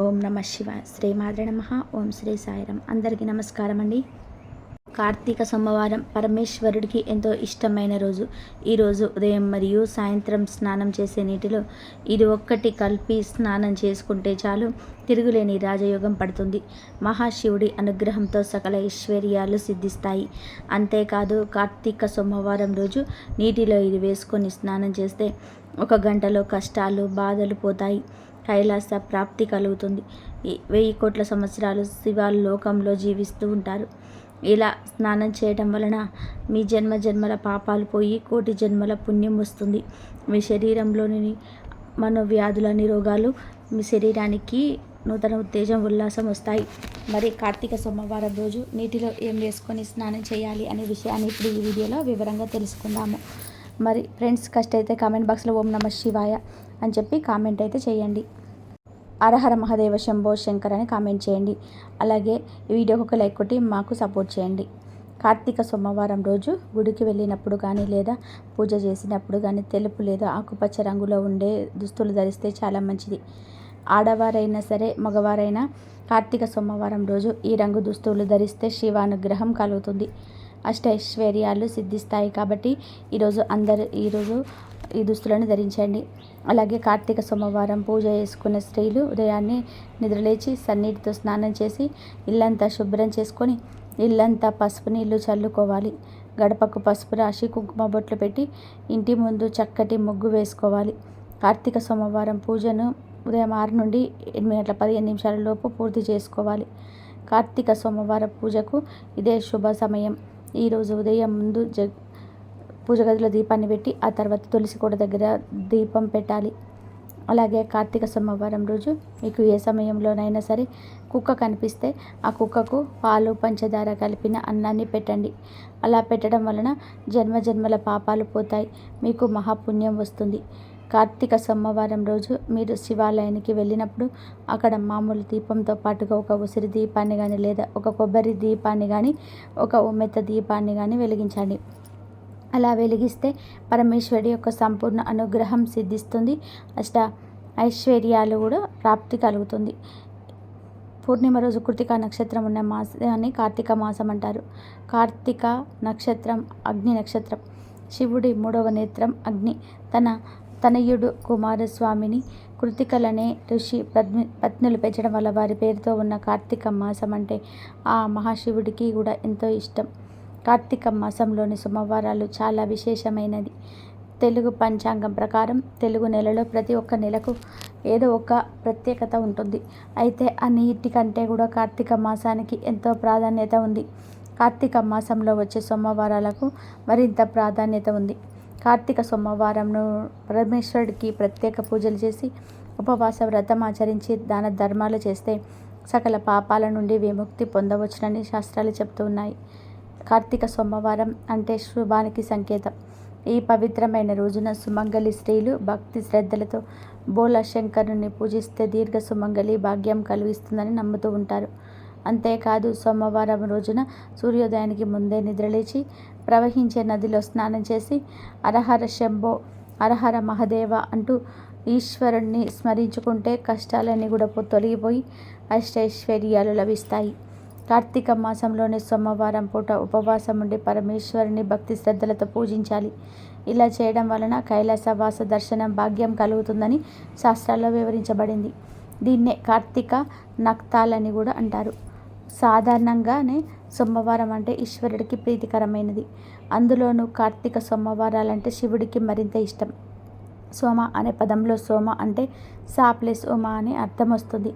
ఓం నమ శివాయ. శ్రీ మాత్రే నమః. ఓం శ్రీ సాయిరాం. అందరికీ నమస్కారం అండి. కార్తీక సోమవారం పరమేశ్వరుడికి ఎంతో ఇష్టమైన రోజు. ఈరోజు ఉదయం మరియు సాయంత్రం స్నానం చేసే నీటిలో ఇది ఒక్కటి కలిపి స్నానం చేసుకుంటే చాలు, తిరుగులేని రాజయోగం పడుతుంది. మహాశివుడి అనుగ్రహంతో సకల ఐశ్వర్యాలు సిద్ధిస్తాయి. అంతేకాదు, కార్తీక సోమవారం రోజు నీటిలో ఇది వేసుకొని స్నానం చేస్తే 1 గంటలో కష్టాలు బాధలు పోతాయి, కైలాస ప్రాప్తి కలుగుతుంది. 1000 కోట్ల సంవత్సరాలు శివలోకంలో జీవిస్తూ ఉంటారు. ఇలా స్నానం చేయడం వలన మీ జన్మ జన్మల పాపాలు పోయి కోటి జన్మల పుణ్యం వస్తుంది. మీ శరీరంలోని మనోవ్యాధుల రోగాలు మీ శరీరానికి నూతన ఉత్తేజం ఉల్లాసం వస్తాయి. మరి కార్తీక సోమవారం రోజు నీటిలో ఏం వేసుకొని స్నానం చేయాలి అనే విషయాన్ని ఇప్పుడు ఈ వీడియోలో వివరంగా తెలుసుకుందాము. మరి ఫ్రెండ్స్, ఫస్ట్ అయితే కామెంట్ బాక్స్లో ఓం నమ శివాయ అని చెప్పి కామెంట్ అయితే చేయండి. హరహర మహాదేవ శంభో శంకర్ అని కామెంట్ చేయండి. అలాగే ఈ వీడియోకి ఒక లైక్ కొట్టి మాకు సపోర్ట్ చేయండి. కార్తీక సోమవారం రోజు గుడికి వెళ్ళినప్పుడు కానీ లేదా పూజ చేసినప్పుడు కానీ తెలుపు లేదా ఆకుపచ్చ రంగులో ఉండే దుస్తులు ధరిస్తే చాలా మంచిది. ఆడవారైనా సరే మగవారైనా కార్తీక సోమవారం రోజు ఈ రంగు దుస్తులు ధరిస్తే శివానుగ్రహం కలుగుతుంది, అష్టైశ్వర్యాలు సిద్ధిస్తాయి. కాబట్టి ఈరోజు ఈ దుస్తులను ధరించండి. అలాగే కార్తీక సోమవారం పూజ చేసుకునే స్త్రీలు ఉదయాన్నే నిద్రలేచి సన్నీటితో స్నానం చేసి ఇల్లంతా శుభ్రం చేసుకొని ఇల్లంతా పసుపు నీళ్లు చల్లుకోవాలి. గడపకు పసుపు రాసి కుంకుమ బొట్లు పెట్టి ఇంటి ముందు చక్కటి ముగ్గు వేసుకోవాలి. కార్తీక సోమవారం పూజను ఉదయం 6 నుండి 8 గంటల 15 నిమిషాల లోపు పూర్తి చేసుకోవాలి. కార్తీక సోమవారం పూజకు ఇదే శుభ సమయం. ఈరోజు ఉదయం ముందు పూజ గదిలో దీపాన్ని పెట్టి ఆ తర్వాత తులసి కోట దగ్గర దీపం పెట్టాలి. అలాగే కార్తీక సోమవారం రోజు మీకు ఏ సమయంలోనైనా సరే కుక్క కనిపిస్తే ఆ కుక్కకు పాలు పంచదార కలిపిన అన్నాన్ని పెట్టండి. అలా పెట్టడం వలన జన్మజన్మల పాపాలు పోతాయి, మీకు మహాపుణ్యం వస్తుంది. కార్తీక సోమవారం రోజు మీరు శివాలయానికి వెళ్ళినప్పుడు అక్కడ మామూలు దీపంతో పాటుగా ఒక ఉసిరి దీపాన్ని కానీ లేదా ఒక కొబ్బరి దీపాన్ని కానీ ఒక ఉమ్మెత్త దీపాన్ని కానీ వెలిగించండి. అలా వెలిగిస్తే పరమేశ్వరుడి యొక్క సంపూర్ణ అనుగ్రహం సిద్ధిస్తుంది, ఐశ్వర్యాలు కూడా ప్రాప్తి కలుగుతుంది. పూర్ణిమ రోజు కృతికా నక్షత్రం ఉన్న మాసాన్ని కార్తీక మాసం అంటారు. కార్తీక నక్షత్రం అగ్ని నక్షత్రం. శివుడి 3వ నేత్రం అగ్ని. తన తనయుడు కుమారస్వామిని కృతికలనే ఋషి పత్నులు పెంచడం వల్ల వారి పేరుతో ఉన్న కార్తీక మాసం అంటే ఆ మహాశివుడికి కూడా ఎంతో ఇష్టం. కార్తీక మాసంలోని సోమవారాలు చాలా విశేషమైనది. తెలుగు పంచాంగం ప్రకారం తెలుగు నెలలో ప్రతి ఒక్క నెలకు ఏదో ఒక ప్రత్యేకత ఉంటుంది. అయితే అన్నిటికంటే కూడా కార్తీక మాసానికి ఎంతో ప్రాధాన్యత ఉంది. కార్తీక మాసంలో వచ్చే సోమవారాలకు మరింత ప్రాధాన్యత ఉంది. కార్తీక సోమవారంను పరమేశ్వరుడికి ప్రత్యేక పూజలు చేసి ఉపవాస వ్రతం ఆచరించి దాన ధర్మాలు చేస్తే సకల పాపాల నుండి విముక్తి పొందవచ్చునని శాస్త్రాలు చెప్తూ ఉన్నాయి. కార్తీక సోమవారం అంటే శుభానికి సంకేతం. ఈ పవిత్రమైన రోజున సుమంగళి స్త్రీలు భక్తి శ్రద్ధలతో బోల శంకరుని పూజిస్తే దీర్ఘ సుమంగళి భాగ్యం కలిగిస్తుందని నమ్ముతూ ఉంటారు. అంతేకాదు, సోమవారం రోజున సూర్యోదయానికి ముందే నిద్రలేచి ప్రవహించే నదిలో స్నానం చేసి హరహర శంభో హరహర మహాదేవ అంటూ ఈశ్వరుణ్ణి స్మరించుకుంటే కష్టాలన్నీ కూడా తొలగిపోయి అష్టైశ్వర్యాలు లభిస్తాయి. కార్తీక మాసంలోని సోమవారం పూట ఉపవాసం ఉండి పరమేశ్వరుని భక్తి శ్రద్ధలతో పూజించాలి. ఇలా చేయడం వలన కైలాసవాస దర్శనం భాగ్యం కలుగుతుందని శాస్త్రాల్లో వివరించబడింది. దీన్నే కార్తీక నక్తాలని కూడా అంటారు. సాధారణంగానే సోమవారం అంటే ఈశ్వరుడికి ప్రీతికరమైనది. అందులోనూ కార్తీక సోమవారాలంటే శివుడికి మరింత ఇష్టం. సోమ అనే పదంలో సోమ అంటే సా ప్లస్ ఉమ అని అర్థం వస్తుంది.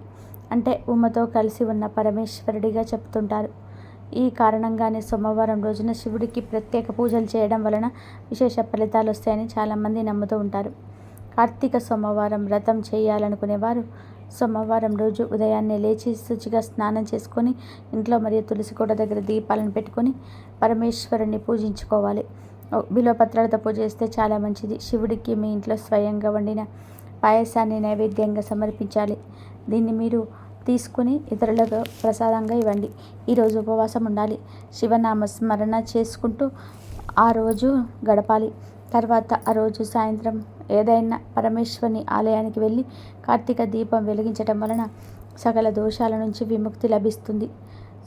అంటే ఉమతో కలిసి ఉన్న పరమేశ్వరుడిగా చెప్తుంటారు. ఈ కారణంగానే సోమవారం రోజున శివుడికి ప్రత్యేక పూజలు చేయడం వలన విశేష ఫలితాలు వస్తాయని చాలామంది నమ్ముతూ ఉంటారు. కార్తీక సోమవారం వ్రతం చేయాలనుకునేవారు సోమవారం రోజు ఉదయాన్నే లేచి శుచిగా స్నానం చేసుకొని ఇంట్లో మరియు తులసి కోట దగ్గర దీపాలను పెట్టుకొని పరమేశ్వరుని పూజించుకోవాలి. బిల్వపత్రాలతో పూజ చేస్తే చాలా మంచిది. శివుడికి మీ ఇంట్లో స్వయంగా వండిన పాయసాన్ని నైవేద్యంగా సమర్పించాలి. దీన్ని మీరు తీసుకుని ఇతరులకు ప్రసాదంగా ఇవ్వండి. ఈరోజు ఉపవాసం ఉండాలి. శివనామ స్మరణ చేసుకుంటూ ఆ రోజు గడపాలి. తర్వాత ఆ రోజు సాయంత్రం ఏదైనా పరమేశ్వరుని ఆలయానికి వెళ్ళి కార్తీక దీపం వెలిగించటం వలన సకల దోషాల నుంచి విముక్తి లభిస్తుంది.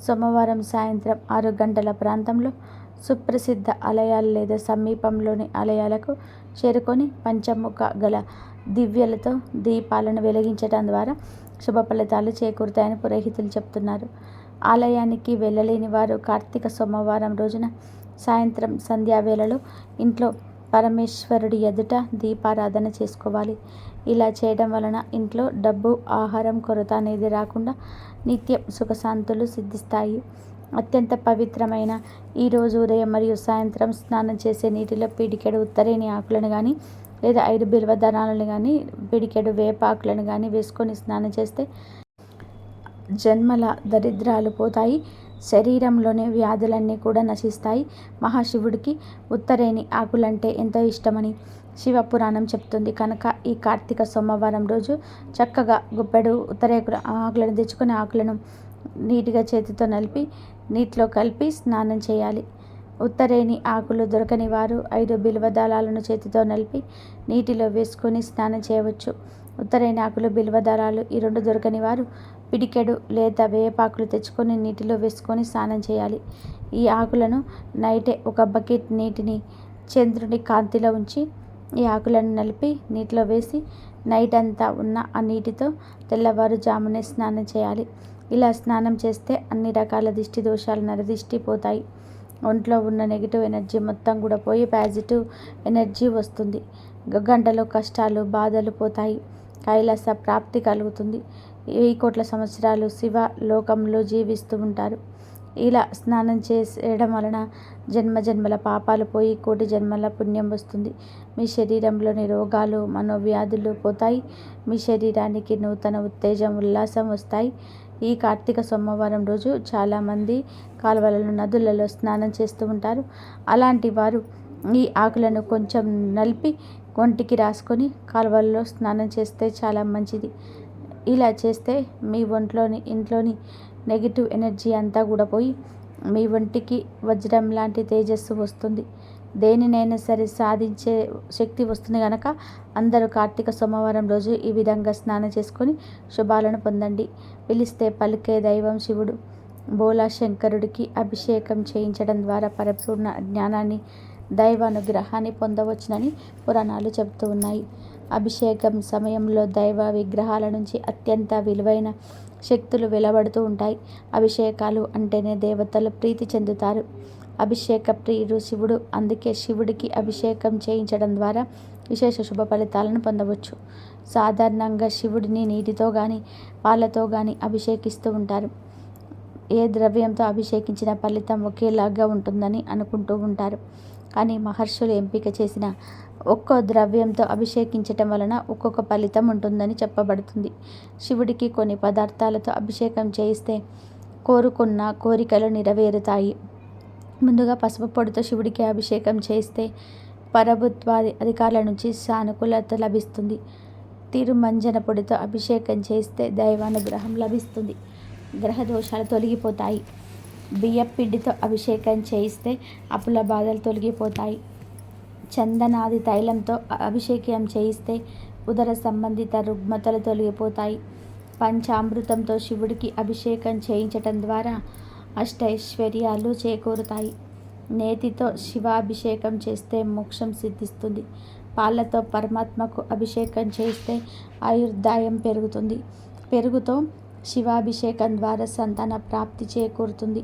సోమవారం సాయంత్రం 6 గంటల ప్రాంతంలో సుప్రసిద్ధ ఆలయాలు లేదా సమీపంలోని ఆలయాలకు చేరుకొని పంచముఖ గల దివ్యలతో దీపాలను వెలిగించడం ద్వారా శుభ ఫలితాలు చేకూరుతాయని పురోహితులు చెప్తున్నారు. ఆలయానికి వెళ్ళలేని వారు కార్తీక సోమవారం రోజున సాయంత్రం సంధ్యావేళలో ఇంట్లో పరమేశ్వరుడి ఎదుట దీపారాధన చేసుకోవాలి. ఇలా చేయడం వలన ఇంట్లో డబ్బు, ఆహారం కొరత అనేది రాకుండా నిత్యం సుఖశాంతులు సిద్ధిస్తాయి. అత్యంత పవిత్రమైన ఈరోజు ఉదయం మరియు సాయంత్రం స్నానం చేసే నీటిలో పిడికెడు ఉత్తరేణి ఆకులను కానీ లేదా 5 బిల్వ దళాలను కానీ పిడికెడు వేప ఆకులను కానీ వేసుకొని స్నానం చేస్తే జన్మల దరిద్రాలు పోతాయి. శరీరంలోని వ్యాధులన్నీ కూడా నశిస్తాయి. మహాశివుడికి ఉత్తరేణి ఆకులంటే ఎంతో ఇష్టమని శివపురాణం చెప్తుంది కనుక ఈ కార్తీక సోమవారం రోజు చక్కగా గుప్పెడు ఉత్తరేకుల ఆకులను తెచ్చుకొని ఆకులను నీటిగా చేతితో నలిపి నీటిలో కలిపి స్నానం చేయాలి. ఉత్తరేణి ఆకులు దొరకని వారు 5 బిల్వ దళాలను చేతితో నలిపి నీటిలో వేసుకొని స్నానం చేయవచ్చు. ఉత్తరేణి ఆకులు, బిల్వ దళాలు ఈ 2 దొరకని వారు పిడికెడు లేత వేపాకులు తెచ్చుకొని నీటిలో వేసుకొని స్నానం చేయాలి. ఈ ఆకులను నైటే ఒక బకెట్ నీటిని చంద్రుని కాంతిలో ఉంచి ఈ ఆకులను నలిపి నీటిలో వేసి నైట్ అంతా ఉన్న ఆ నీటితో తెల్లవారుజామునే స్నానం చేయాలి. ఇలా స్నానం చేస్తే అన్ని రకాల దిష్టి దోషాలు, నరదిష్టి పోతాయి. ఒంట్లో ఉన్న నెగిటివ్ ఎనర్జీ మొత్తం కూడా పోయి పాజిటివ్ ఎనర్జీ వస్తుంది. గంటలో కష్టాలు, బాధలు పోతాయి. కైలాస ప్రాప్తి కలుగుతుంది. 1000 కోట్ల సంవత్సరాలు శివ లోకంలో జీవిస్తూ ఉంటారు. ఇలా స్నానం చేయడం వలన జన్మజన్మల పాపాలు పోయి కోటి జన్మల పుణ్యం వస్తుంది. మీ శరీరంలోని రోగాలు, మనోవ్యాధులు పోతాయి. మీ శరీరానికి నూతన ఉత్తేజం, ఉల్లాసం వస్తాయి. ఈ కార్తీక సోమవారం రోజు చాలామంది కాలువలలో, నదులలో స్నానం చేస్తూ ఉంటారు. అలాంటి వారు ఈ ఆకులను కొంచెం నలిపి ఒంటికి రాసుకొని కాలువల్లో స్నానం చేస్తే చాలా మంచిది. ఇలా చేస్తే మీ ఇంట్లోని నెగిటివ్ ఎనర్జీ అంతా కూడా పోయి మీ ఒంటికి వజ్రం లాంటి తేజస్సు వస్తుంది. దేనినైనా సరే సాధించే శక్తి వస్తుంది కనుక అందరూ కార్తీక సోమవారం రోజు ఈ విధంగా స్నానం చేసుకొని శుభాలను పొందండి. పిలిస్తే పలికే దైవం శివుడు. బోలా శంకరుడికి అభిషేకం చేయించడం ద్వారా పరిపూర్ణ జ్ఞానాన్ని, దైవానుగ్రహాన్ని పొందవచ్చునని పురాణాలు చెబుతూ ఉన్నాయి. అభిషేకం సమయంలో దైవ విగ్రహాల నుంచి అత్యంత విలువైన శక్తులు వెలువడుతూ ఉంటాయి. అభిషేకాలు అంటేనే దేవతలు ప్రీతి చెందుతారు. అభిషేక ప్రియుడు శివుడు. అందుకే శివుడికి అభిషేకం చేయించడం ద్వారా విశేష శుభ ఫలితాలను పొందవచ్చు. సాధారణంగా శివుడిని నీటితో కానీ పాలతో కానీ అభిషేకిస్తూ ఉంటారు. ఏ ద్రవ్యంతో అభిషేకించిన ఫలితం ఒకేలాగా ఉంటుందని అనుకుంటూ ఉంటారు. కానీ మహర్షులు ఎంపిక చేసిన ఒక్కో ద్రవ్యంతో అభిషేకించటం వలన ఒక్కొక్క ఫలితం ఉంటుందని చెప్పబడుతుంది. శివుడికి కొన్ని పదార్థాలతో అభిషేకం చేయిస్తే కోరుకున్న కోరికలు నెరవేరుతాయి. ముందుగా పసుపు పొడితో శివుడికి అభిషేకం చేస్తే ప్రభుత్వ అధికారుల నుంచి సానుకూలత లభిస్తుంది. తిరుమంజన పొడితో అభిషేకం చేస్తే దైవానుగ్రహం లభిస్తుంది. గ్రహ దోషాలు తొలగిపోతాయి. బియ్యపిండితో అభిషేకం చేయిస్తే అప్పుల బాధలు తొలగిపోతాయి. చందనాది తైలంతో అభిషేకం చేయిస్తే ఉదర సంబంధిత రుగ్మతలు తొలగిపోతాయి. పంచామృతంతో శివుడికి అభిషేకం చేయించటం ద్వారా అష్టైశ్వర్యాలు చేకూరుతాయి. నేతితో శివాభిషేకం చేస్తే మోక్షం సిద్ధిస్తుంది. పాలతో పరమాత్మకు అభిషేకం చేస్తే ఆయుర్దాయం పెరుగుతుంది. పెరుగుతో శివాభిషేకం ద్వారా సంతాన ప్రాప్తి చేకూరుతుంది.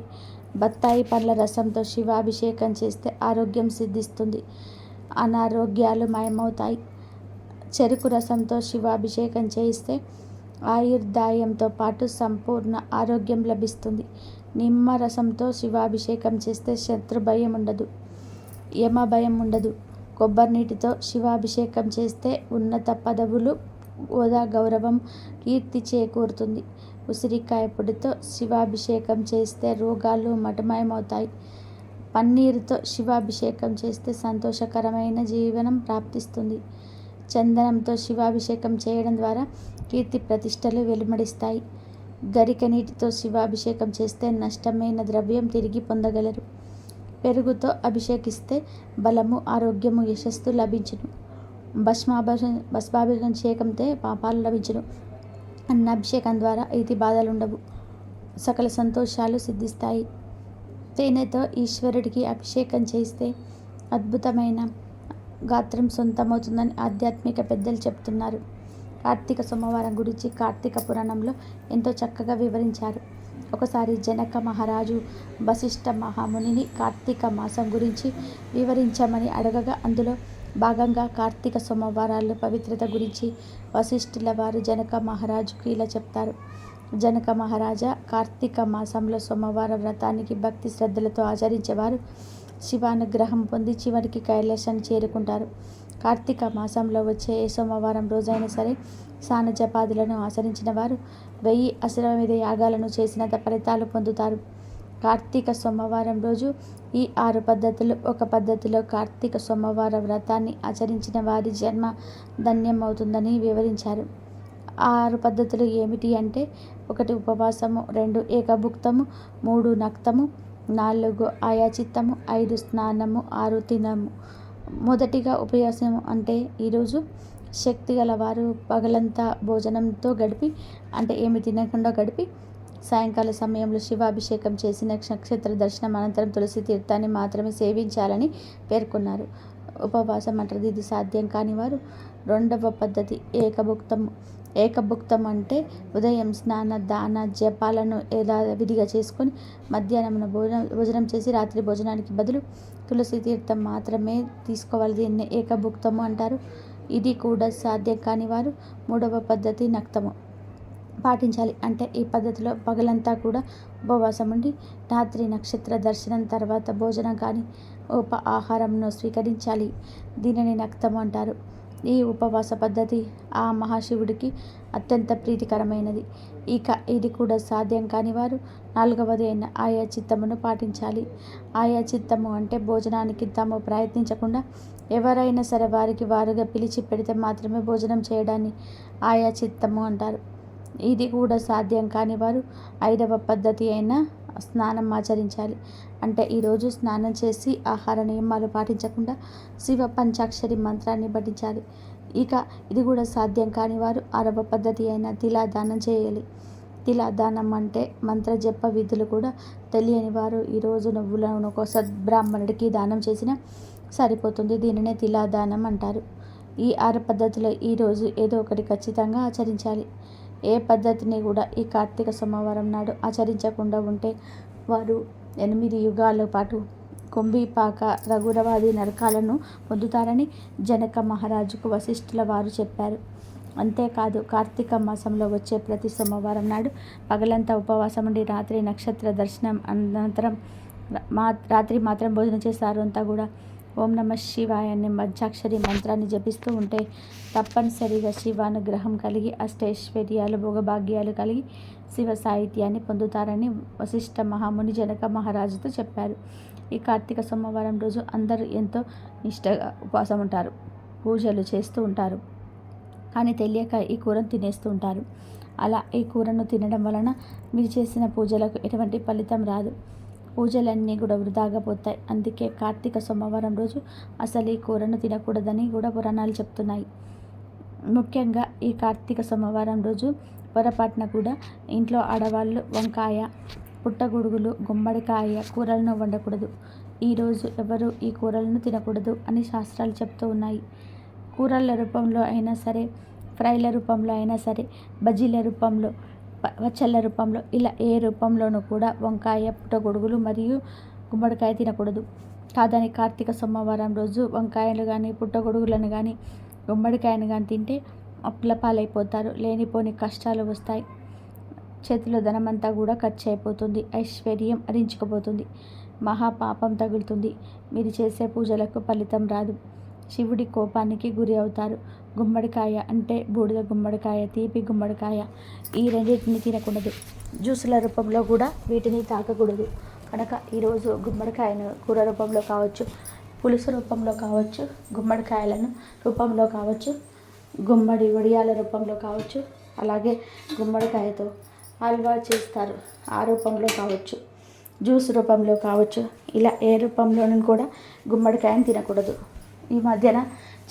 బత్తాయి పండ్ల రసంతో శివాభిషేకం చేస్తే ఆరోగ్యం సిద్ధిస్తుంది. అనారోగ్యాలు మాయమవుతాయి. చెరుకు రసంతో శివాభిషేకం చేయిస్తే ఆయుర్దాయంతో పాటు సంపూర్ణ ఆరోగ్యం లభిస్తుంది. నిమ్మ రసంతో శివాభిషేకం చేస్తే శత్రు భయం ఉండదు, యమ భయం ఉండదు. కొబ్బరి నీటితో శివాభిషేకం చేస్తే ఉన్నత పదవులు, హోదా, గౌరవం, కీర్తి చేకూరుతుంది. ఉసిరికాయ పొడితో శివాభిషేకం చేస్తే రోగాలు మటుమాయమవుతాయి. పన్నీరుతో శివాభిషేకం చేస్తే సంతోషకరమైన జీవనం ప్రాప్తిస్తుంది. చందనంతో శివాభిషేకం చేయడం ద్వారా కీర్తి ప్రతిష్టలు వెలువడిస్తాయి. గరిక నీటితో శివాభిషేకం చేస్తే నష్టమైన ద్రవ్యం తిరిగి పొందగలరు. పెరుగుతో అభిషేకిస్తే బలము, ఆరోగ్యము, యశస్సు లభించును. భస్మాభిషేకంతో పాపాలు లభించును. అన్నాభిషేకం ద్వారా ఇతి బాధలుండవు, సకల సంతోషాలు సిద్ధిస్తాయి. తేనెతో ఈశ్వరుడికి అభిషేకం చేస్తే అద్భుతమైన గాత్రం సొంతమవుతుందని ఆధ్యాత్మిక పెద్దలు చెప్తున్నారు. కార్తీక సోమవారం గురించి కార్తీక పురాణంలో ఎంతో చక్కగా వివరించారు. ఒకసారి జనక మహారాజు వశిష్ఠ మహామునిని కార్తీక మాసం గురించి వివరించమని అడగగా అందులో భాగంగా కార్తీక సోమవారాల పవిత్రత గురించి వశిష్ఠుల వారు జనక మహారాజుకు ఇలా చెప్తారు. జనక మహారాజా, కార్తీక మాసంలో సోమవార వ్రతానికి భక్తి శ్రద్ధలతో ఆచరించేవారు శివానుగ్రహం పొంది చివరికి కైలాసాన్ని చేరుకుంటారు. కార్తీక మాసంలో వచ్చే ఏ సోమవారం రోజైనా సరే స్నాన జపాదులను ఆచరించిన వారు 1000 అశ్వమేధ యాగాలను చేసినంత ఫలితాలు పొందుతారు. కార్తీక సోమవారం రోజు ఈ 6 పద్ధతులు ఒక పద్ధతిలో కార్తీక సోమవార వ్రతాన్ని ఆచరించిన వారి జన్మ ధన్యమవుతుందని వివరించారు. ఆ 6 పద్ధతులు ఏమిటి అంటే 1 ఉపవాసము, 2 ఏకభుక్తము, 3 నక్తము, 4 ఆయాచిత్తము, 5 స్నానము, 6 తినము. మొదటిగా ఉపవాసం అంటే ఈరోజు శక్తి గలవారు పగలంతా భోజనంతో గడిపి అంటే ఏమి తినకుండా గడిపి సాయంకాల సమయంలో శివాభిషేకం చేసిన నక్షత్ర దర్శనం అనంతరం తులసి తీర్థాన్ని మాత్రమే సేవించాలని పేర్కొన్నారు. ఉపవాసం అంటారు. ఇది సాధ్యం కాని వారు 2వ పద్ధతి ఏకభుక్తము. ఏకభుక్తం అంటే ఉదయం స్నాన దాన జపాలను విధిగా చేసుకొని మధ్యాహ్నం భోజనం చేసి రాత్రి భోజనానికి బదులు తులసి తీర్థం మాత్రమే తీసుకోవాలి. దీన్ని ఏకభుక్తము అంటారు. ఇది కూడా సాధ్యం కాని వారు 3వ పద్ధతి నక్తము పాటించాలి. అంటే ఈ పద్ధతిలో పగలంతా కూడా ఉపవాసం ఉండి రాత్రి నక్షత్ర దర్శనం తర్వాత భోజనం కానీ ఆహారంను స్వీకరించాలి. దీనిని నక్తము అంటారు. ఈ ఉపవాస పద్ధతి ఆ మహాశివుడికి అత్యంత ప్రీతికరమైనది. ఇక ఇది కూడా సాధ్యం కాని వారు 4వది అయిన ఆయాచిత్తమును పాటించాలి. ఆయాచిత్తము అంటే భోజనానికి తాము ప్రయత్నించకుండా ఎవరైనా సరే వారికి వారుగా పిలిచి పెడితే మాత్రమే భోజనం చేయడాన్ని ఆయాచిత్తము అంటారు. ఇది కూడా సాధ్యం కాని వారు 5వ పద్ధతి అయిన స్నానం ఆచరించాలి. అంటే ఈరోజు స్నానం చేసి ఆహార నియమాలు పాటించకుండా శివ పంచాక్షరి మంత్రాన్ని పఠించాలి. ఇక ఇది కూడా సాధ్యం కాని వారు 6వ పద్ధతి అయిన తిలాదానం చేయాలి. తిలాదానం అంటే మంత్ర జప విధులు కూడా తెలియని వారు ఈరోజు నువ్వులను ఒక సద్బ్రాహ్మణుడికి దానం చేసినా సరిపోతుంది. దీనినే తిలాదానం అంటారు. ఈ 6 పద్ధతులు ఈరోజు ఏదో ఒకటి ఖచ్చితంగా ఆచరించాలి. ఏ పద్ధతిని కూడా ఈ కార్తీక సోమవారం నాడు ఆచరించకుండా ఉంటే వారు 8 యుగాల పాటు కుంభీపాక రఘురవాది నరకాలను పొందుతారని జనక మహారాజుకు వశిష్ఠుల వారు చెప్పారు. అంతేకాదు కార్తీక మాసంలో వచ్చే ప్రతి సోమవారం నాడు పగలంతా ఉపవాసం ఉండి రాత్రి నక్షత్ర దర్శనం అనంతరం రాత్రి మాత్రం భోజనం చేస్తారు. అంతా కూడా ఓం నమ శివాయ అనే పంచాక్షరి మంత్రాన్ని జపిస్తూ ఉంటే తప్పనిసరిగా శివానుగ్రహం కలిగి అష్టైశ్వర్యాలు భోగభాగ్యాలు కలిగి శివ సాహిత్యాన్ని పొందుతారని వశిష్ఠ మహాముని జనక మహారాజుతో చెప్పారు. ఈ కార్తీక సోమవారం రోజు అందరూ ఎంతో నిష్టగా ఉపవాసం ఉంటారు, పూజలు చేస్తూ ఉంటారు. కానీ తెలియక ఈ కూరను తినేస్తూ ఉంటారు. అలా ఈ కూరను తినడం వలన మీరు చేసిన పూజలకు ఎటువంటి ఫలితం రాదు. పూజలన్నీ కూడా వృధాగా పోతాయి. అందుకే కార్తీక సోమవారం రోజు అసలు ఈ కూరను తినకూడదని కూడా పురాణాలు చెప్తున్నాయి. ముఖ్యంగా ఈ కార్తీక సోమవారం రోజు పొరపాటున కూడా ఇంట్లో ఆడవాళ్ళు వంకాయ, పుట్టగొడుగులు, గుమ్మడికాయ కూరలను వండకూడదు. ఈరోజు ఎవరు ఈ కూరలను తినకూడదు అని శాస్త్రాలు చెప్తూ ఉన్నాయి. కూరల రూపంలో అయినా సరే, ఫ్రైల రూపంలో అయినా సరే, బజ్జీల రూపంలో, పచ్చళ్ళ రూపంలో, ఇలా ఏ రూపంలోనూ కూడా వంకాయ, పుట్టగొడుగులు మరియు గుమ్మడికాయ తినకూడదు. కాదని కార్తీక సోమవారం రోజు వంకాయలు కానీ, పుట్టగొడుగులను కానీ, గుమ్మడికాయను కానీ తింటే అప్పుల పాలైపోతారు. లేనిపోని కష్టాలు వస్తాయి. చేతిలో ధనమంతా కూడా ఖర్చు అయిపోతుంది. ఐశ్వర్యం హరించుకుపోతుంది. మహాపాపం తగులుతుంది. మీరు చేసే పూజలకు ఫలితం రాదు. శివుడి కోపానికి గురి అవుతారు. గుమ్మడికాయ అంటే బూడిద గుమ్మడికాయ, తీపి గుమ్మడికాయ, ఈ రెండింటిని తినకూడదు. జ్యూసుల రూపంలో కూడా వీటిని తాగకూడదు. కనుక ఈరోజు గుమ్మడికాయను కూర రూపంలో కావచ్చు, పులుసు రూపంలో కావచ్చు, గుమ్మడికాయలను రూపంలో కావచ్చు, గుమ్మడి వడియాల రూపంలో కావచ్చు, అలాగే గుమ్మడికాయతో హల్వా చేస్తారు, ఆ రూపంలో కావచ్చు, జ్యూస్ రూపంలో కావచ్చు, ఇలా ఏ రూపంలోనూ కూడా గుమ్మడికాయను తినకూడదు. ఈ మధ్యన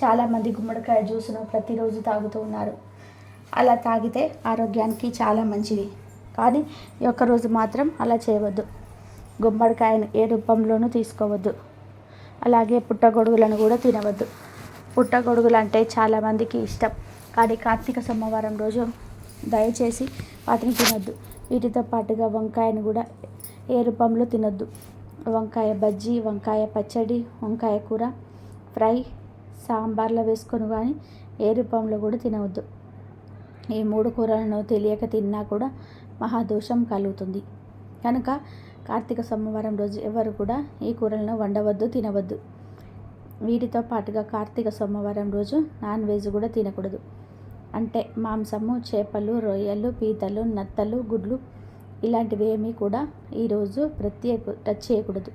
చాలామంది గుమ్మడికాయ జ్యూస్ను ప్రతిరోజు తాగుతూ ఉన్నారు. అలా తాగితే ఆరోగ్యానికి చాలా మంచిది. కానీ ఈ ఒక్కరోజు మాత్రం అలా చేయవద్దు. గుమ్మడికాయను ఏ రూపంలోనూ తీసుకోవద్దు. అలాగే పుట్టగొడుగులను కూడా తినవద్దు. పుట్టగొడుగులు అంటే చాలామందికి ఇష్టం. కానీ కార్తీక సోమవారం రోజు దయచేసి వాటిని తినొద్దు. వీటితో పాటుగా వంకాయను కూడా ఏ రూపంలో తినొద్దు. వంకాయ బజ్జీ, వంకాయ పచ్చడి, వంకాయ కూర ఫ్రై, సాంబార్లో వేసుకొని కానీ ఏ రూపంలో కూడా తినవద్దు. ఈ 3 కూరలను తెలియక తిన్నా కూడా మహాదోషం కలుగుతుంది. కనుక కార్తీక సోమవారం రోజు ఎవరు కూడా ఈ కూరలను వండవద్దు, తినవద్దు. వీటితో పాటుగా కార్తీక సోమవారం రోజు నాన్ వెజ్ కూడా తినకూడదు. అంటే మాంసము, చేపలు, రొయ్యలు, పీతలు, నత్తలు, గుడ్లు ఇలాంటివి ఏమీ కూడా ఈరోజు టచ్ చేయకూడదు.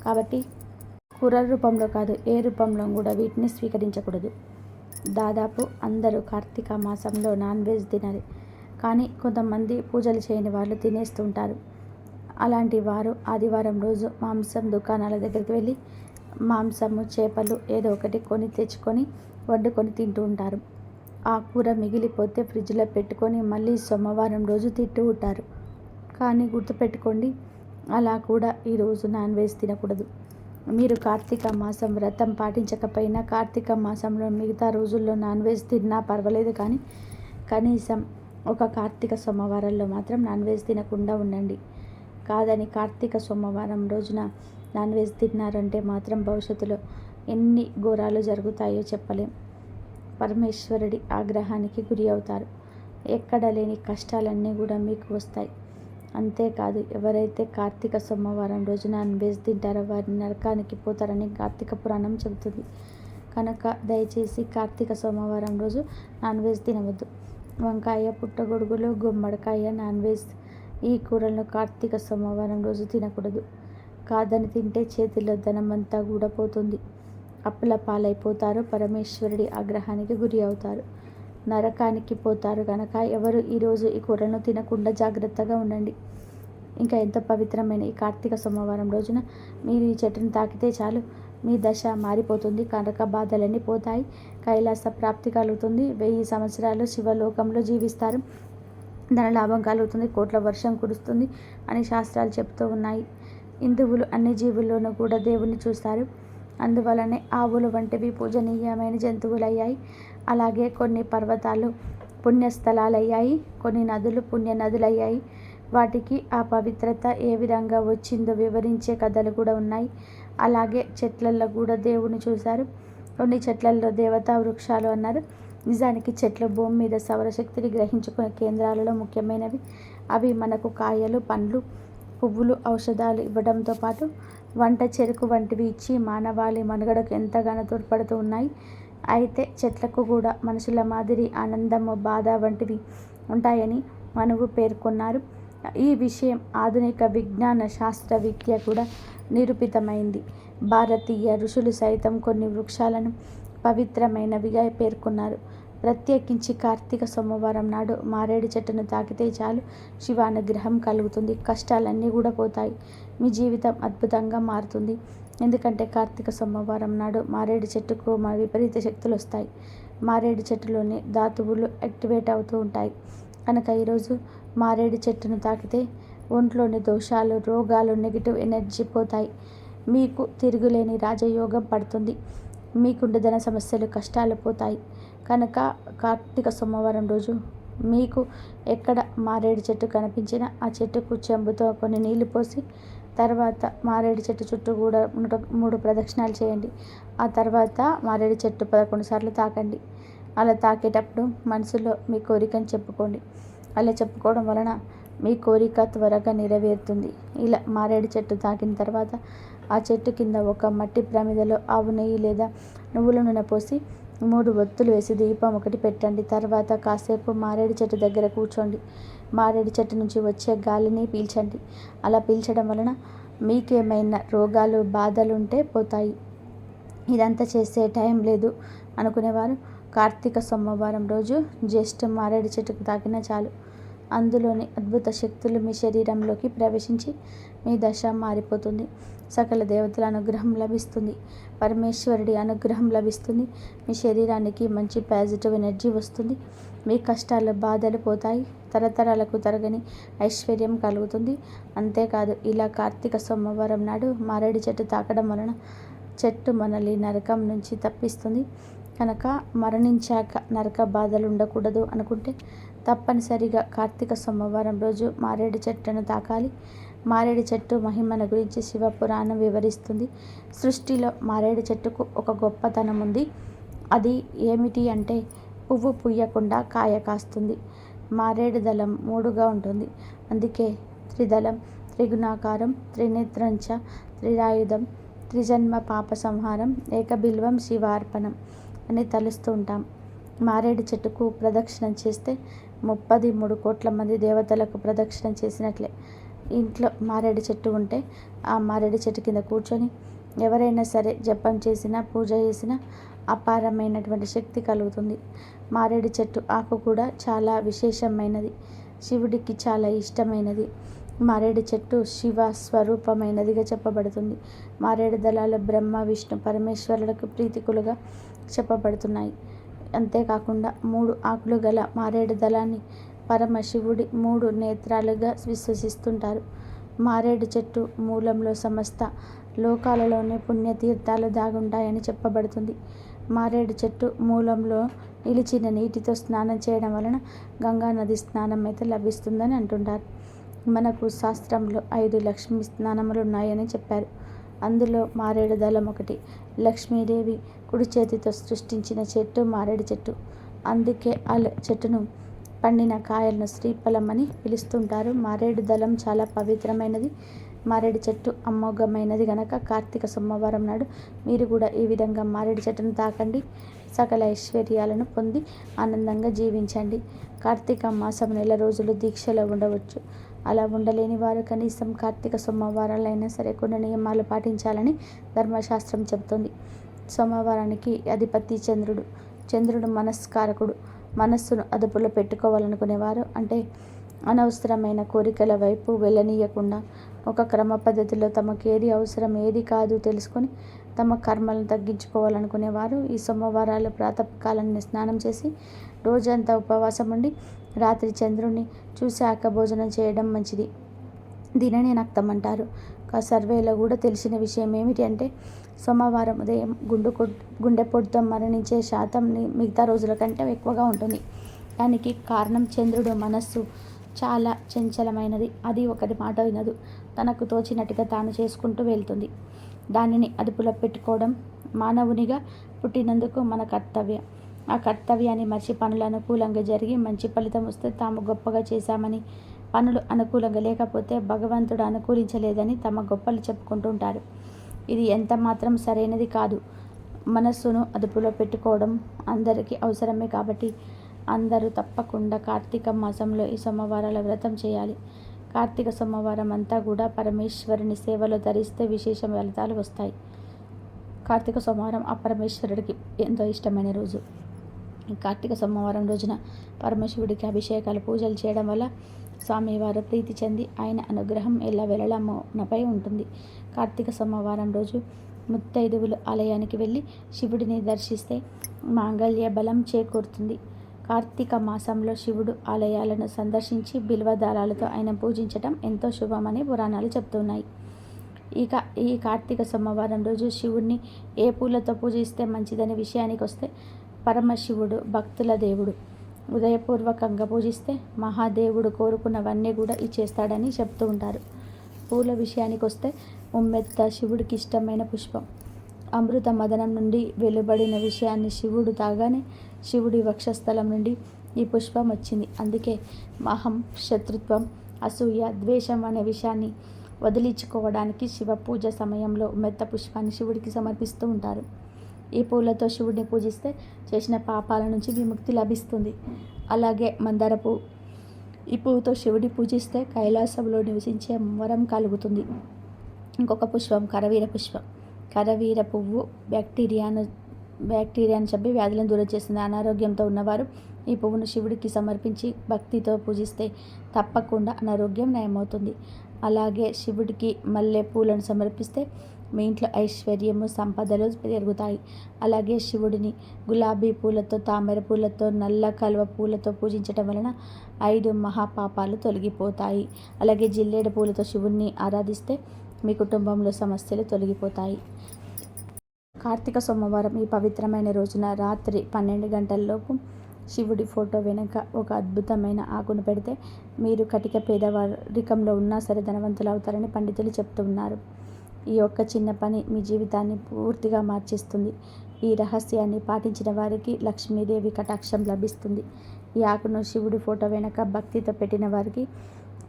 కాబట్టి కూరల రూపంలో కాదు, ఏ రూపంలో కూడా వీటిని స్వీకరించకూడదు. దాదాపు అందరూ కార్తీక మాసంలో నాన్ వెజ్ తినాలి. కానీ కొంతమంది పూజలు చేయని వాళ్ళు తినేస్తుంటారు. అలాంటి వారు ఆదివారం రోజు మాంసం దుకాణాల దగ్గరికి వెళ్ళి మాంసము, చేపలు ఏదో ఒకటి తెచ్చుకొని వండుకొని తింటూ ఉంటారు. ఆ కూర మిగిలిపోతే ఫ్రిడ్జ్లో పెట్టుకొని మళ్ళీ సోమవారం రోజు తింటూ ఉంటారు. కానీ గుర్తుపెట్టుకోండి, అలా కూడా ఈరోజు నాన్ వెజ్ తినకూడదు. మీరు కార్తీక మాసం వ్రతం పాటించకపోయినా కార్తీక మాసంలో మిగతా రోజుల్లో నాన్ వెజ్ తిన్నా పర్వాలేదు. కానీ కనీసం ఒక కార్తీక సోమవారంలో మాత్రం నాన్ వెజ్ తినకుండా ఉండండి. కాదని కార్తీక సోమవారం రోజున నాన్ వెజ్ తిన్నారంటే మాత్రం భవిష్యత్తులో ఎన్ని ఘోరాలు జరుగుతాయో చెప్పలేం. పరమేశ్వరుడి ఆగ్రహానికి గురి అవుతారు. ఎక్కడ లేని కష్టాలన్నీ కూడా మీకు వస్తాయి. అంతేకాదు, ఎవరైతే కార్తీక సోమవారం రోజు నాన్ వెజ్ తింటారో వారి నరకానికి పోతారని కార్తీక పురాణం చెబుతుంది. కనుక దయచేసి కార్తీక సోమవారం రోజు నాన్ వెజ్ తినవద్దు. వంకాయ, పుట్టగొడుగులు, గుమ్మడికాయ, నాన్ వెజ్ ఈ కూరలను కార్తీక సోమవారం రోజు తినకూడదు. కాదని తింటే చేతిలో ధనమంతా కూడా పోతుంది. అప్పుల పాలైపోతారు. పరమేశ్వరుడి ఆగ్రహానికి గురి అవుతారు. నరకానికి పోతారు. కనుక ఎవరు ఈరోజు ఈ కూరలను తినకుండా జాగ్రత్తగా ఉండండి. ఇంకా ఎంతో పవిత్రమైన ఈ కార్తీక సోమవారం రోజున మీరు ఈ చెట్టును తాకితే చాలు, మీ దశ మారిపోతుంది. కనుక బాధలన్నీ పోతాయి. కైలాస ప్రాప్తి కలుగుతుంది. 1000 సంవత్సరాలు శివలోకంలో జీవిస్తారు. ధనలాభం కలుగుతుంది. కోట్ల వర్షం కురుస్తుంది అని శాస్త్రాలు చెప్తూ ఉన్నాయి. హిందువులు అన్ని జీవుల్లోనూ కూడా దేవుణ్ణి చూస్తారు. అందువలనే ఆవులు వంటివి పూజనీయమైన జంతువులయ్యాయి. అలాగే కొన్ని పర్వతాలు పుణ్యస్థలాలయ్యాయి. కొన్ని నదులు పుణ్య నదులయ్యాయి. వాటికి ఆ పవిత్రత ఏ విధంగా వచ్చిందో వివరించే కథలు కూడా ఉన్నాయి. అలాగే చెట్లల్లో కూడా దేవుని చూశారు. కొన్ని చెట్లల్లో దేవతా వృక్షాలు అన్నారు. నిజానికి చెట్లు భూమి మీద సౌరశక్తిని గ్రహించుకునే కేంద్రాలలో ముఖ్యమైనవి. అవి మనకు కాయలు, పండ్లు, పువ్వులు, ఔషధాలు ఇవ్వడంతో పాటు వంట, చెరుకు వంటివి ఇచ్చి మానవాళి మనుగడకు ఎంతగానో తోడ్పడుతూ ఉన్నాయి. అయితే చెట్లకు కూడా మనుషుల మాదిరి ఆనందము, బాధ వంటివి ఉంటాయని మనువు పేర్కొన్నారు. ఈ విషయం ఆధునిక విజ్ఞాన శాస్త్ర విద్య కూడా నిరూపితమైంది. భారతీయ ఋషులు సైతం కొన్ని వృక్షాలను పవిత్రమైనవిగా పేర్కొన్నారు. ప్రత్యేకించి కార్తీక సోమవారం నాడు మారేడు చెట్టును తాకితే చాలు, శివానుగ్రహం కలుగుతుంది. కష్టాలన్నీ కూడా పోతాయి. మీ జీవితం అద్భుతంగా మారుతుంది. ఎందుకంటే కార్తీక సోమవారం నాడు మారేడు చెట్టుకు విపరీత శక్తులు వస్తాయి. మారేడు చెట్టులోని ధాతువులు యాక్టివేట్ అవుతూ ఉంటాయి. కనుక ఈరోజు మారేడు చెట్టును తాకితే ఒంట్లోని దోషాలు, రోగాలు, నెగిటివ్ ఎనర్జీ పోతాయి. మీకు తిరుగులేని రాజయోగం పడుతుంది. మీకుండే ధన సమస్యలు, కష్టాలు పోతాయి. కనుక కార్తీక సోమవారం రోజు మీకు ఎక్కడ మారేడు చెట్టు కనిపించినా ఆ చెట్టుకు చెంబుతో కొన్ని నీళ్లు పోసి తర్వాత మారేడు చెట్టు చుట్టూ కూడా 3 ప్రదక్షిణాలు చేయండి. ఆ తర్వాత మారేడు చెట్టు 11 సార్లు తాకండి. అలా తాకేటప్పుడు మనసులో మీ కోరికను చెప్పుకోండి. అలా చెప్పుకోవడం వలన మీ కోరిక త్వరగా నెరవేరుతుంది. ఇలా మారేడు చెట్టు తాకిన తర్వాత ఆ చెట్టు కింద ఒక మట్టి ప్రమిదలో ఆవు నెయ్యి లేదా నువ్వుల నూనె పోసి 3 ఒత్తులు వేసి దీపం ఒకటి పెట్టండి. తర్వాత కాసేపు మారేడు చెట్టు దగ్గర కూర్చోండి. మారేడు చెట్టు నుంచి వచ్చే గాలిని పీల్చండి. అలా పీల్చడం వలన మీకేమైనా రోగాలు, బాధలు ఉంటే పోతాయి. ఇదంతా చేసే టైం లేదు అనుకునేవారు కార్తీక సోమవారం రోజు జస్ట్ మారేడు చెట్టుకు తాకినా చాలు. అందులోని అద్భుత శక్తులు మీ శరీరంలోకి ప్రవేశించి మీ దశ మారిపోతుంది. సకల దేవతల అనుగ్రహం లభిస్తుంది. పరమేశ్వరుడి అనుగ్రహం లభిస్తుంది. మీ శరీరానికి మంచి పాజిటివ్ ఎనర్జీ వస్తుంది. మీ కష్టాలు బాధలు పోతాయి. తరతరాలకు తరగని ఐశ్వర్యం కలుగుతుంది. అంతేకాదు, ఇలా కార్తీక సోమవారం నాడు మారేడు చెట్టు తాకడం వలన చెట్టు మనల్ని నరకం నుంచి తప్పిస్తుంది. కనుక మరణించాక నరక బాధలు ఉండకూడదు అనుకుంటే తప్పనిసరిగా కార్తీక సోమవారం రోజు మారేడు చెట్టును తాకాలి. మారేడు చెట్టు మహిమను గురించి శివపురాణం వివరిస్తుంది. సృష్టిలో మారేడు చెట్టుకు ఒక గొప్పతనం ఉంది. అది ఏమిటి అంటే పువ్వు పుయ్యకుండా కాయ కాస్తుంది. మారేడు దళం 3గా ఉంటుంది. అందుకే త్రిదళం, త్రిగుణాకారం, త్రినేత్రంచ, త్రిరాయుధం, త్రిజన్మ పాప సంహారం, ఏకబిల్వం శివార్పణం అని తలుస్తూ ఉంటాం. మారేడు చెట్టుకు ప్రదక్షిణం చేస్తే 33 కోట్ల మంది దేవతలకు ప్రదక్షిణం చేసినట్లే. ఇంట్లో మారేడు చెట్టు ఉంటే ఆ మారేడు చెట్టు కింద కూర్చొని ఎవరైనా సరే జపం చేసినా పూజ చేసినా అపారమైనటువంటి శక్తి కలుగుతుంది. మారేడు చెట్టు ఆకు కూడా చాలా విశేషమైనది. శివుడికి చాలా ఇష్టమైనది. మారేడు చెట్టు శివ స్వరూపమైనదిగా చెప్పబడుతుంది. మారేడు దళాలు బ్రహ్మ విష్ణు పరమేశ్వరులకు ప్రీతికులుగా చెప్పబడుతున్నాయి. అంతేకాకుండా 3 ఆకులు గల మారేడు దళాన్ని పరమశివుడి 3 నేత్రాలుగా విశ్వసిస్తుంటారు. మారేడు చెట్టు మూలంలో సమస్త లోకాలలోని పుణ్యతీర్థాలు దాగుంటాయని చెప్పబడుతుంది. మారేడు చెట్టు మూలంలో నిలిచిన నీటితో స్నానం చేయడం వలన గంగా నది స్నానం అయితే లభిస్తుందని అంటుంటారు. మనకు శాస్త్రంలో 5 లక్ష్మీ స్నానములు ఉన్నాయని చెప్పారు. అందులో మారేడు దళం ఒకటి. లక్ష్మీదేవి కుడి చేతితో సృష్టించిన చెట్టు మారేడు చెట్టు. అందుకే ఆ చెట్టును పండిన కాయలను శ్రీఫలం అని పిలుస్తుంటారు. మారేడు దళం చాలా పవిత్రమైనది. మారేడు చెట్టు అమోఘమైనది గనక కార్తీక సోమవారం నాడు మీరు కూడా ఈ విధంగా మారేడు చెట్టును తాకండి. సకల ఐశ్వర్యాలను పొంది ఆనందంగా జీవించండి. కార్తీక మాసం నెల రోజులు దీక్షలో ఉండవచ్చు. అలా ఉండలేని వారు కనీసం కార్తీక సోమవారాలైనా సరే కొన్ని నియమాలు పాటించాలని ధర్మశాస్త్రం చెబుతుంది. సోమవారానికి అధిపతి చంద్రుడు. చంద్రుడు మనస్కారకుడు. మనస్సును అదుపులో పెట్టుకోవాలనుకునేవారు, అంటే అనవసరమైన కోరికల వైపు వెళ్ళనీయకుండా ఒక క్రమ పద్ధతిలో తమకేది అవసరం ఏది కాదు తెలుసుకొని తమ కర్మలను తగ్గించుకోవాలనుకునేవారు ఈ సోమవారాలు ప్రాతకాలాన్ని స్నానం చేసి రోజంతా ఉపవాసం ఉండి రాత్రి చంద్రుడిని చూశాక భోజనం చేయడం మంచిది. దీనిని నక్తం అంటారు. సర్వేలో కూడా తెలిసిన విషయం ఏమిటి అంటే సోమవారం ఉదయం గుండెపోటుతో మరణించే శాతం మిగతా రోజుల కంటే ఎక్కువగా ఉంటుంది. దానికి కారణం చంద్రుడు మనస్సు చాలా చంచలమైనది. అది ఒకటి మాట వినదు. తనకు తోచినట్టుగా తాను చేసుకుంటూ వెళ్తుంది. దానిని అదుపులో పెట్టుకోవడం మానవునిగా పుట్టినందుకు మన కర్తవ్యం. ఆ కర్తవ్యాన్ని మర్చి పనులు అనుకూలంగా జరిగి మంచి ఫలితం వస్తే తాము గొప్పగా చేశామని, పనులు అనుకూలంగా లేకపోతే భగవంతుడు అనుకూలించలేదని తమ గొప్పలు చెప్పుకుంటుంటారు. ఇది ఎంత మాత్రం సరైనది కాదు. మనస్సును అదుపులో పెట్టుకోవడం అందరికీ అవసరమే. కాబట్టి అందరూ తప్పకుండా కార్తీక మాసంలో ఈ సోమవారాల వ్రతం చేయాలి. కార్తీక సోమవారం అంతా కూడా పరమేశ్వరుని సేవలో ధరిస్తే విశేష ఫలితాలు వస్తాయి. కార్తీక సోమవారం ఆ పరమేశ్వరుడికి ఎంతో ఇష్టమైన రోజు. ఈ కార్తీక సోమవారం రోజున పరమశివుడికి అభిషేకాలు పూజలు చేయడం వల్ల స్వామివారు ప్రీతి చెంది ఆయన అనుగ్రహం ఎల్లవేళలా మనపై ఉంటుంది. కార్తీక సోమవారం రోజు ముత్తైదువులు ఆలయానికి వెళ్ళి శివుడిని దర్శిస్తే మాంగళ్య బలం చేకూరుతుంది. కార్తీక మాసంలో శివుడు ఆలయాలను సందర్శించి బిల్వదళాలతో ఆయన పూజించడం ఎంతో శుభమని పురాణాలు చెప్తున్నాయి. ఇక ఈ కార్తీక సోమవారం రోజు శివుడిని ఏ పూలతో పూజిస్తే మంచిదనే విషయానికి వస్తే పరమశివుడు భక్తుల దేవుడు. ఉదయపూర్వకంగా పూజిస్తే మహాదేవుడు కోరుకున్నవన్నీ కూడా ఇచ్చేస్తాడని చెప్తూ ఉంటారు. పూల విషయానికి వస్తే ఉమ్మెత్త శివుడికి ఇష్టమైన పుష్పం. అమృత మదనం నుండి వెలువడిన విషయాన్ని శివుడు తాగానే శివుడి వక్షస్థలం నుండి ఈ పుష్పం వచ్చింది. అందుకే మహం, శత్రుత్వం, అసూయ, ద్వేషం అనే విషయాన్ని వదిలించుకోవడానికి శివ పూజ సమయంలో ఉమ్మెత్త పుష్పాన్ని శివుడికి సమర్పిస్తూ ఉంటారు. ఈ పూలతో శివుడిని పూజిస్తే చేసిన పాపాల నుంచి విముక్తి లభిస్తుంది. అలాగే మందార పువ్వు. ఈ పువ్వుతో శివుడిని పూజిస్తే కైలాసంలో నివసించే వరం కలుగుతుంది. ఇంకొక పుష్పం కరవీర పుష్పం. కరవీర పువ్వు బ్యాక్టీరియాను చంపి వ్యాధులను దూరం చేస్తుంది. అనారోగ్యంతో ఉన్నవారు ఈ పువ్వును శివుడికి సమర్పించి భక్తితో పూజిస్తే తప్పకుండా అనారోగ్యం నయమవుతుంది. అలాగే శివుడికి మల్లె పూలను సమర్పిస్తే మీ ఇంట్లో ఐశ్వర్యము, సంపదలు పెరుగుతాయి. అలాగే శివుడిని గులాబీ పూలతో, తామర పూలతో, నల్ల కలువ పూలతో పూజించటం వలన 5 మహాపాపాలు తొలగిపోతాయి. అలాగే జిల్లేడు పూలతో శివుడిని ఆరాధిస్తే మీ కుటుంబంలో సమస్యలు తొలగిపోతాయి. కార్తీక సోమవారం ఈ పవిత్రమైన రోజున రాత్రి 12 గంటలలోపు శివుడి ఫోటో వెనుక ఒక అద్భుతమైన ఆకును పెడితే మీరు కటిక పేదవారికంలో ఉన్నా సరే ధనవంతులు అవుతారని పండితులు చెప్తున్నారు. ఈ ఒక్క చిన్న పని మీ జీవితాన్ని పూర్తిగా మార్చేస్తుంది. ఈ రహస్యాన్ని పాటించిన వారికి లక్ష్మీదేవి కటాక్షం లభిస్తుంది. ఈ ఆకును శివుడి ఫోటో వెనుక భక్తితో పెట్టిన వారికి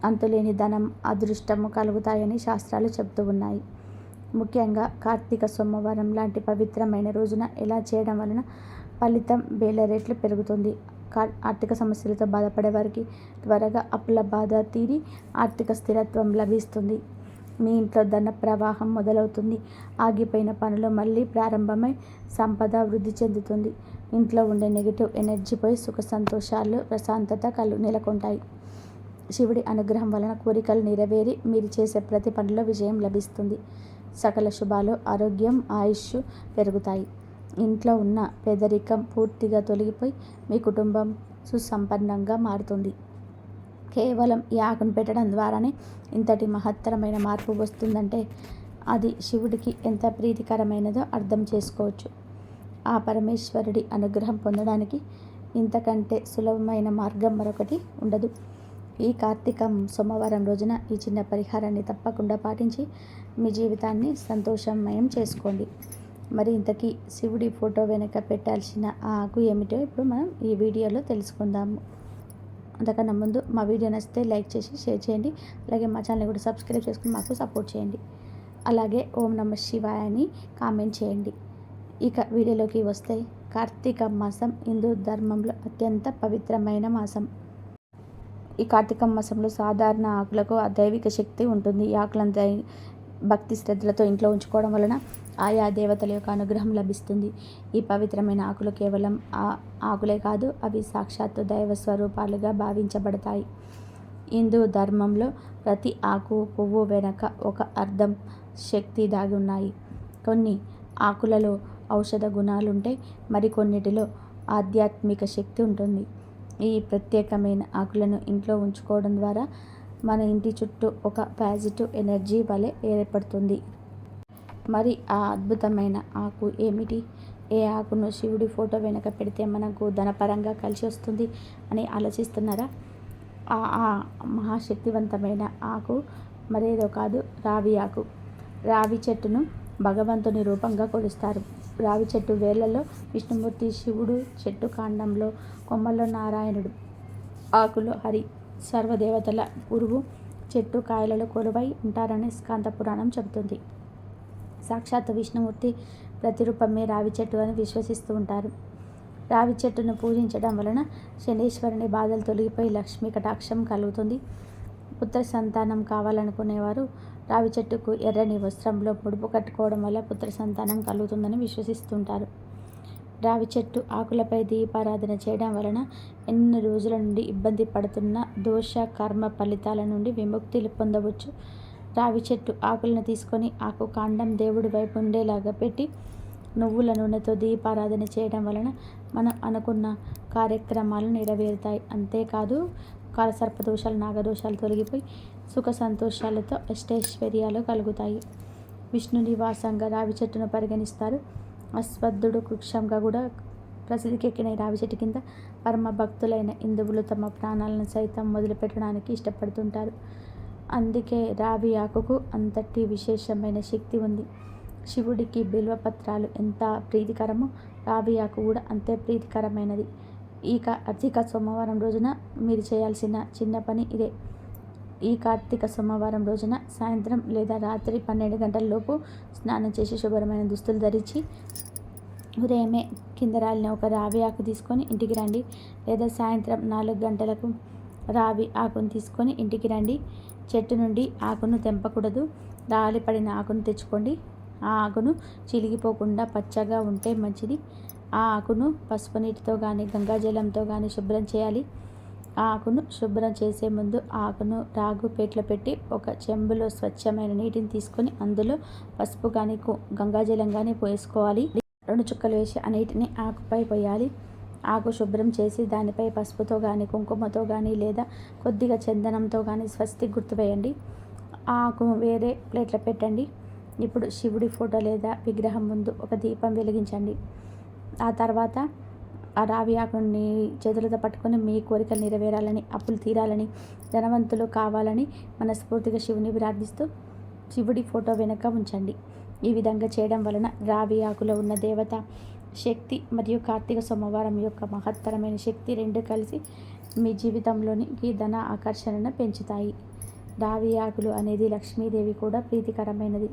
అంతులేని ధనం, అదృష్టము కలుగుతాయని శాస్త్రాలు చెబుతూ ఉన్నాయి. ముఖ్యంగా కార్తీక సోమవారం లాంటి పవిత్రమైన రోజున ఇలా చేయడం వలన ఫలితం వేల రెట్లు పెరుగుతుంది. ఆర్థిక సమస్యలతో బాధపడే వారికి త్వరగా అప్పుల బాధ తీరి ఆర్థిక స్థిరత్వం లభిస్తుంది. మీ ఇంట్లో ధన ప్రవాహం మొదలవుతుంది. ఆగిపోయిన పనులు మళ్ళీ ప్రారంభమై సంపద వృద్ధి చెందుతుంది. ఇంట్లో ఉండే నెగిటివ్ ఎనర్జీ పోయి సుఖ సంతోషాలు, ప్రశాంతత నెలకొంటాయి. శివుడి అనుగ్రహం వలన కోరికలు నెరవేరి మీరు చేసే ప్రతి పనిలో విజయం లభిస్తుంది. సకల శుభాలు, ఆరోగ్యం, ఆయుష్ పెరుగుతాయి. ఇంట్లో ఉన్న పేదరికం పూర్తిగా తొలగిపోయి మీ కుటుంబం సుసంపన్నంగా మారుతుంది. కేవలం ఈ ఆకును పెట్టడం ద్వారానే ఇంతటి మహత్తరమైన మార్పు వస్తుందంటే అది శివుడికి ఎంత ప్రీతికరమైనదో అర్థం చేసుకోవచ్చు. ఆ పరమేశ్వరుడి అనుగ్రహం పొందడానికి ఇంతకంటే సులభమైన మార్గం మరొకటి ఉండదు. ఈ కార్తీక సోమవారం రోజున ఈ చిన్న పరిహారాన్ని తప్పకుండా పాటించి మీ జీవితాన్ని సంతోషమయం చేసుకోండి. మరి ఇంతకీ శివుడి ఫోటో వెనుక పెట్టాల్సిన ఆ ఆకు ఏమిటో ఇప్పుడు మనం ఈ వీడియోలో తెలుసుకుందాము. అంతకన్నా ముందు మా వీడియో నచ్చితే లైక్ చేసి షేర్ చేయండి. అలాగే మా ఛానల్ని కూడా సబ్స్క్రైబ్ చేసుకుని మాకు సపోర్ట్ చేయండి. అలాగే ఓం నమః శివాయ అని కామెంట్ చేయండి. ఇక వీడియోలోకి వస్తే కార్తీక మాసం హిందూ ధర్మంలో అత్యంత పవిత్రమైన మాసం. ఈ కార్తీక మాసంలో సాధారణ ఆకులకు దైవిక శక్తి ఉంటుంది. ఈ ఆకులంతా భక్తి శ్రద్ధలతో ఇంట్లో ఉంచుకోవడం వలన ఆయా దేవతల యొక్క అనుగ్రహం లభిస్తుంది. ఈ పవిత్రమైన ఆకులు కేవలం ఆకులే కాదు, అవి సాక్షాత్తు దైవ స్వరూపాలుగా భావించబడతాయి. హిందూ ధర్మంలో ప్రతి ఆకు, పువ్వు వెనక ఒక అర్థం, శక్తి దాగి ఉన్నాయి. కొన్ని ఆకులలో ఔషధ గుణాలుంటే మరికొన్నిటిలో ఆధ్యాత్మిక శక్తి ఉంటుంది. ఈ ప్రత్యేకమైన ఆకులను ఇంట్లో ఉంచుకోవడం ద్వారా మన ఇంటి చుట్టూ ఒక పాజిటివ్ ఎనర్జీ వలె ఏర్పడుతుంది. మరి ఆ అద్భుతమైన ఆకు ఏమిటి? ఏ ఆకును శివుడి ఫోటో వెనక పెడితే మనకు ధనపరంగా కలిసి వస్తుంది అని ఆలోచిస్తున్నారా? ఆ మహాశక్తివంతమైన ఆకు మరేదో కాదు, రావి ఆకు. రావి చెట్టును భగవంతుని రూపంగా కొలుస్తారు. రావి చెట్టు వేళ్లలో విష్ణుమూర్తి, శివుడు, చెట్టు కాండంలో, కొమ్మల్లో నారాయణుడు, ఆకులో హరి, సర్వదేవతల గురువు, చెట్టు కాయలలో కొలువై ఉంటారని స్కాంద పురాణం చెబుతుంది. సాక్షాత్ విష్ణుమూర్తి ప్రతిరూపమే రావి చెట్టు అని విశ్వసిస్తూ ఉంటారు. రావి చెట్టును పూజించడం వలన శనీశ్వరుని బాధలు తొలగిపోయి లక్ష్మీ కటాక్షం కలుగుతుంది. పుత్ర సంతానం కావాలనుకునేవారు రావి చెట్టుకు ఎర్రని వస్త్రంలో పొడుపు కట్టుకోవడం వల్ల పుత్ర సంతానం కలుగుతుందని విశ్వసిస్తుంటారు. రావి చెట్టు ఆకులపై దీపారాధన చేయడం వలన ఎన్ని రోజుల నుండి ఇబ్బంది పడుతున్న దోష కర్మ ఫలితాల నుండి విముక్తి పొందవచ్చు. రావి చెట్టు ఆకులను తీసుకొని ఆకు కాండం దేవుడి వైపు ఉండేలాగా పెట్టి నువ్వుల నూనెతో దీపారాధన చేయడం వలన మనం అనుకున్న కార్యక్రమాలు నెరవేరుతాయి. అంతేకాదు కాలసర్పదోషాలు, నాగదోషాలు తొలగిపోయి సుఖ సంతోషాలతో అష్టైశ్వర్యాలు కలుగుతాయి. విష్ణు నివాసంగా రావి చెట్టును పరిగణిస్తారు. అశ్వత్థుడు వృక్షంగా కూడా ప్రసిద్ధికెక్కిన రావి చెట్టు కింద పరమ భక్తులైన హిందువులు తమ ప్రాణాలను సైతం వదిలిపెట్టడానికి ఇష్టపడుతుంటారు. అందుకే రావి ఆకుకు అంతటి విశేషమైన శక్తి ఉంది. శివుడికి బిల్వపత్రాలు ఎంత ప్రీతికరమో రావి ఆకు కూడా అంతే ప్రీతికరమైనది. ఈ కార్తీక సోమవారం రోజున మీరు చేయాల్సిన చిన్న పని ఇదే. ఈ కార్తీక సోమవారం రోజున సాయంత్రం లేదా రాత్రి 12 గంటల లోపు స్నానం చేసి శుభ్రమైన దుస్తులు ధరించి ఉదయమే కింద రాలిన ఒక రావి ఆకు తీసుకొని ఇంటికి రండి. లేదా సాయంత్రం 4 గంటలకు రావి ఆకును తీసుకొని ఇంటికి రండి. చెట్టు నుండి ఆకును తెంపకూడదు. రాలిపడిన ఆకును తెచ్చుకోండి. ఆ ఆకును చిలిగిపోకుండా పచ్చగా ఉంటే మంచిది. ఆ ఆకును పసుపు నీటితో కానీ గంగాజలంతో కానీ శుభ్రం చేయాలి. ఆ ఆకును శుభ్రం చేసే ముందు ఆకును రాగు పేట్లో పెట్టి ఒక చెంబులో స్వచ్ఛమైన నీటిని తీసుకొని అందులో పసుపు కానీ గంగాజలం కానీ పోసుకోవాలి. 2 చుక్కలు వేసి ఆ నీటిని ఆకుపై పోయాలి. ఆకు శుభ్రం చేసి దానిపై పసుపుతో కానీ కుంకుమతో కానీ లేదా కొద్దిగా చందనంతో కానీ స్వస్తిక్ గుర్తు వేయండి. ఆ ఆకు వేరే ప్లేట్లో పెట్టండి. ఇప్పుడు శివుడి ఫోటో లేదా విగ్రహం ముందు ఒక దీపం వెలిగించండి. ఆ తర్వాత ఆ రావి ఆకుని చేతులతో పట్టుకొని మీ కోరికలు నెరవేరాలని, అప్పులు తీరాలని, ధనవంతులు కావాలని మనస్ఫూర్తిగా శివుని ప్రార్థిస్తూ శివుడి ఫోటో వెనుక ఉంచండి. ఈ విధంగా చేయడం వలన రావి ఆకులో ఉన్న దేవత శక్తి మరియు కార్తీక సోమవారం యొక్క మహత్తరమైన శక్తి రెండు కలిసి మీ జీవితంలోనికి ధన ఆకర్షణను పెంచుతాయి. రావి ఆకులు అనేది లక్ష్మీదేవి కూడా ప్రీతికరమైనది.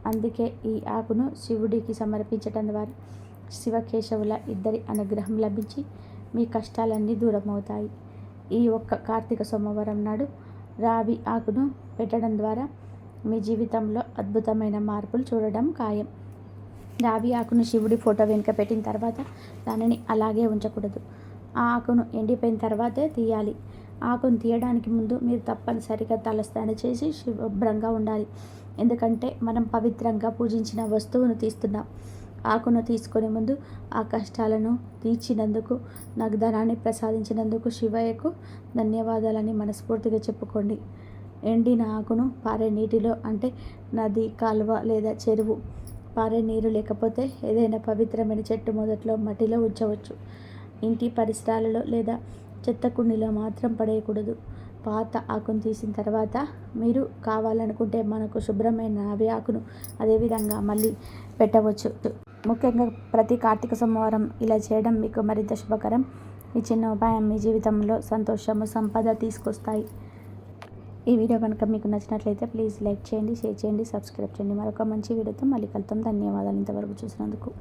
అందుకే ఈ ఆకును శివుడికి సమర్పించడం ద్వారా శివకేశవుల ఇద్దరి అనుగ్రహం లభించి మీ కష్టాలన్నీ దూరమవుతాయి. ఈ ఒక్క కార్తీక సోమవారం నాడు రావి ఆకును పెట్టడం ద్వారా మీ జీవితంలో అద్భుతమైన మార్పులు చూడడం ఖాయం. రావి ఆకును శివుడి ఫోటో వెనుక పెట్టిన తర్వాత దానిని అలాగే ఉంచకూడదు. ఆ ఆకును ఎండిపోయిన తర్వాతే తీయాలి. ఆకును తీయడానికి ముందు మీరు తప్పనిసరిగా తలస్నానం చేసి శుభ్రంగా ఉండాలి. ఎందుకంటే మనం పవిత్రంగా పూజించిన వస్తువును తీస్తున్నాం. ఆకును తీసుకునే ముందు ఆ కష్టాలను తీర్చినందుకు, నాకు ధనాన్ని ప్రసాదించినందుకు శివయ్యకు ధన్యవాదాలని మనస్ఫూర్తిగా చెప్పుకోండి. ఎండిన ఆకును పారే నీటిలో, అంటే నది, కాలువ లేదా చెరువు పారే నీరు లేకపోతే ఏదైనా పవిత్రమైన చెట్టు మొదట్లో మట్టిలో ఉంచవచ్చు. ఇంటి పరిసరాలలో లేదా చెత్త కుండీలో మాత్రం పడేయకూడదు. పాత ఆకును తీసిన తర్వాత మీరు కావాలనుకుంటే మనకు శుభ్రమైన రావి ఆకును అదేవిధంగా మళ్ళీ పెట్టవచ్చు. ముఖ్యంగా ప్రతి కార్తీక సోమవారం ఇలా చేయడం మీకు మరింత శుభకరం. ఈ చిన్న ఉపాయం మీ జీవితంలో సంతోషము, సంపద తీసుకొస్తాయి. ఈ వీడియో కనుక మీకు నచ్చినట్లయితే ప్లీజ్ లైక్ చేయండి, షేర్ చేయండి, సబ్స్క్రైబ్ చేయండి. మరొక మంచి వీడియోతో మళ్ళీ కలుద్దాం. ధన్యవాదాలు ఇంతవరకు చూసినందుకు.